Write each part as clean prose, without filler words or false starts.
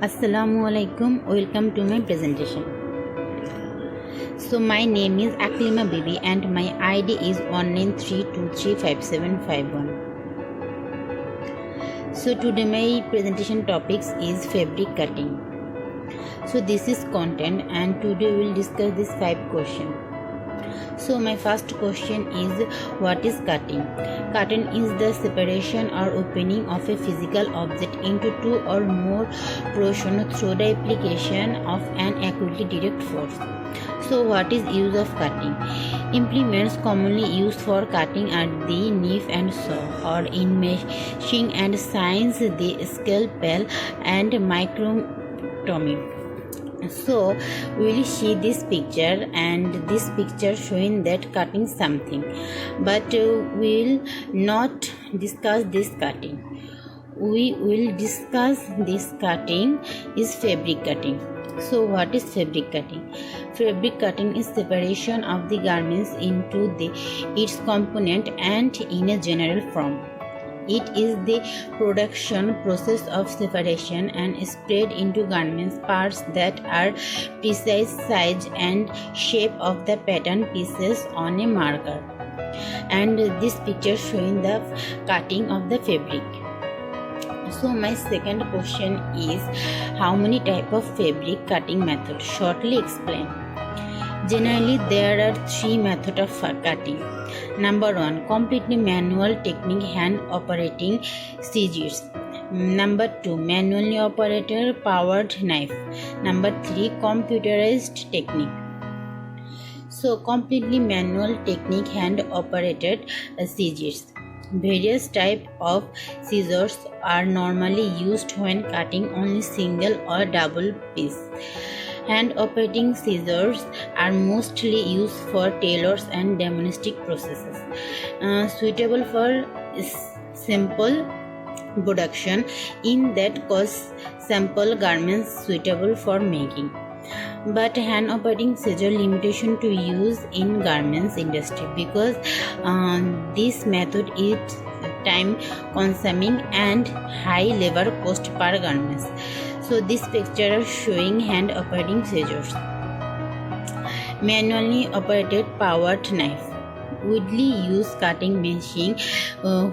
Assalamualaikum. Welcome to my presentation. So my name is Aklima Bibi and my ID is 1932357151. So today my presentation topics is fabric cutting. So this is content and today we will discuss these 5 questions. So my first question is, what is cutting? Cutting is the separation or opening of a physical object into 2 or more portions through the application of an equally direct force. So what is use of cutting? Implements commonly used for cutting are the knife and saw, or in machine and science the scalpel and microtomy. So we will see this picture, and this picture showing that cutting something, but we will not discuss this cutting. We will discuss this cutting is fabric cutting. So what is fabric cutting? Fabric cutting is separation of the garments into its component and in a general form. It is the production process of separation and spread into garments parts that are precise size and shape of the pattern pieces on a marker. And this picture showing the cutting of the fabric. So my second question is, how many type of fabric cutting methods? Shortly explain. Generally, there are 3 methods of cutting. Number 1, completely manual technique, hand operating scissors. Number 2, manually operated powered knife. Number 3, computerized technique. So completely manual technique, hand operated scissors. Various types of scissors are normally used when cutting only single or double piece. Hand operating scissors are mostly used for tailors and domestic processes, suitable for simple production, in that cause sample garments suitable for making. But hand operating scissor limitation to use in garments industry because this method is time consuming and high labor cost per garments. So this picture is showing hand operating scissors. Manually operated powered knife. Widely used cutting machine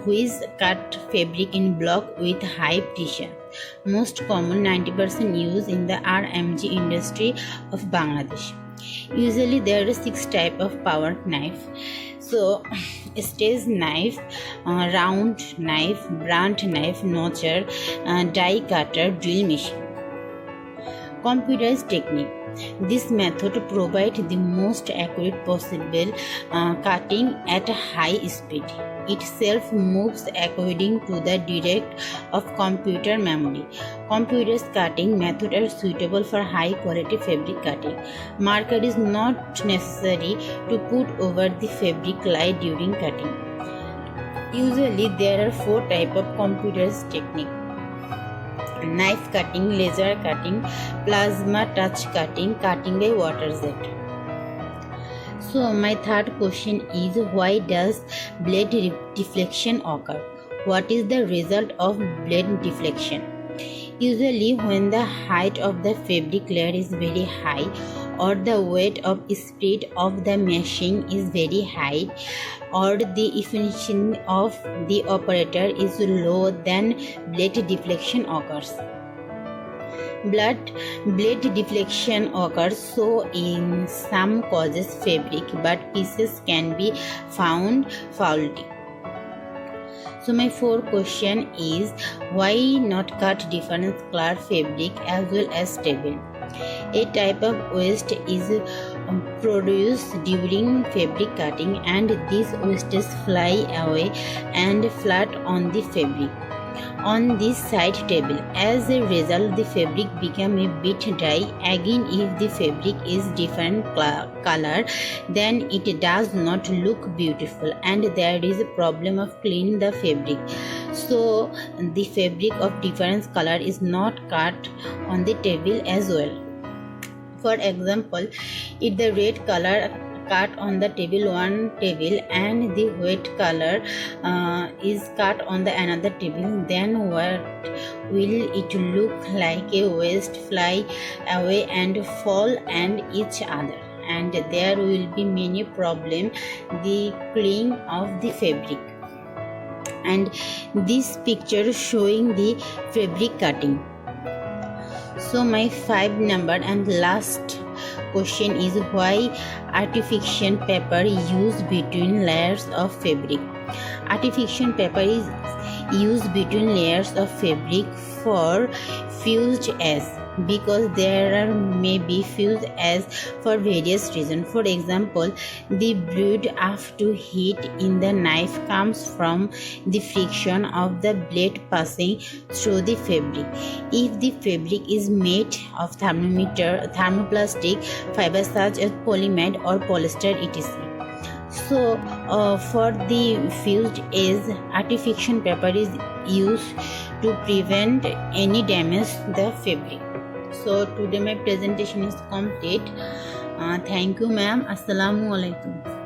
which cut fabric in block with high precision. Most common 90% used in the RMG industry of Bangladesh. Usually there are 6 types of powered knife. So stage knife, round knife, blunt knife, notcher, die cutter, drill machine. Computerized technique. This method provides the most accurate possible cutting at a high speed. It self moves according to the direct of computer memory. Computerized cutting method are suitable for high quality fabric cutting. Marker is not necessary to put over the fabric light during cutting. Usually there are 4 types of computerized technique: knife cutting, laser cutting, plasma touch cutting, cutting by water jet. So my third question is, why does blade deflection occur? What is the result of blade deflection? Usually when the height of the fabric layer is very high, or the weight of speed of the machine is very high, or the efficiency of the operator is low, then blade deflection occurs. Blade deflection occurs so in some causes fabric, but pieces can be found faulty. So my fourth question is, why not cut different color fabric as well as table? A type of waste is produced during fabric cutting, and these wastes fly away and flat on the fabric on this side table. As a result, the fabric become a bit dry. Again, if the fabric is different color, then it does not look beautiful, and there is a problem of cleaning the fabric. So the fabric of different color is not cut on the table as well. For example, if the red color cut on the one table and the white color is cut on the another table, then will it look like a waste fly away and fall and each other, and there will be many problem the cleaning of the fabric. And this picture showing the fabric cutting. So my 5 number and last question is why artificial paper used between layers of fabric. Artificial paper is used between layers of fabric for fused edge, because there are maybe fused edge for various reasons. For example, the blood after heat in the knife comes from the friction of the blade passing through the fabric. If the fabric is made of thermoplastic fibers such as polyamide or polyester etc. So for the fused edge, artificial paper is used to prevent any damage the fabric. So today my presentation is complete. Thank you ma'am. Assalamu alaikum.